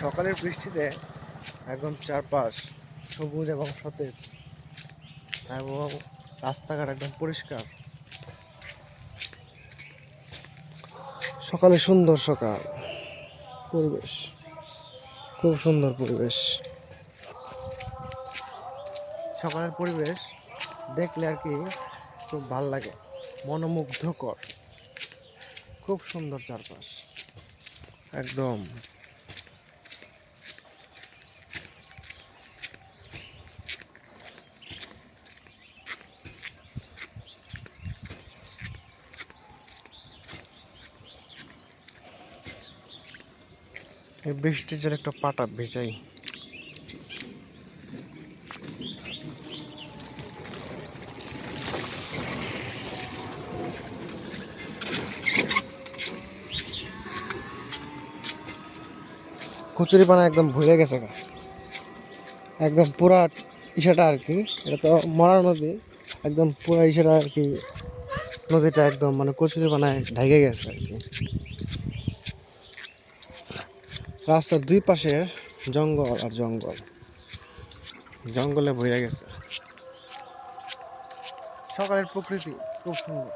সকালের বৃষ্টিতে একদম চারপাশ সবুজ এবং সতেজ এবং রাস্তাঘাট একদম পরিষ্কার। সকালে সুন্দর সকাল পরিবেশ, খুব সুন্দর পরিবেশ। সকালের পরিবেশ দেখলে আর কি খুব ভাল লাগে, মনোমুগ্ধকর, খুব সুন্দর চারপাশ একদম। এই বৃষ্টির জন্য একটা পাটা ভেজাই। কচুরি পানা একদম ভরে গেছে, একদম পুরা ইসাটা আর কি। এটা তো মরা নদী, একদম পুরা ইসাটা আর কি। নদীটা একদম মানে কচুরি পানায় ঢেকে গেছে আর কি। রাস্তার দুই পাশে জঙ্গল আর জঙ্গল, জঙ্গলে ভরে গেছে। সকালের প্রকৃতি খুব সুন্দর।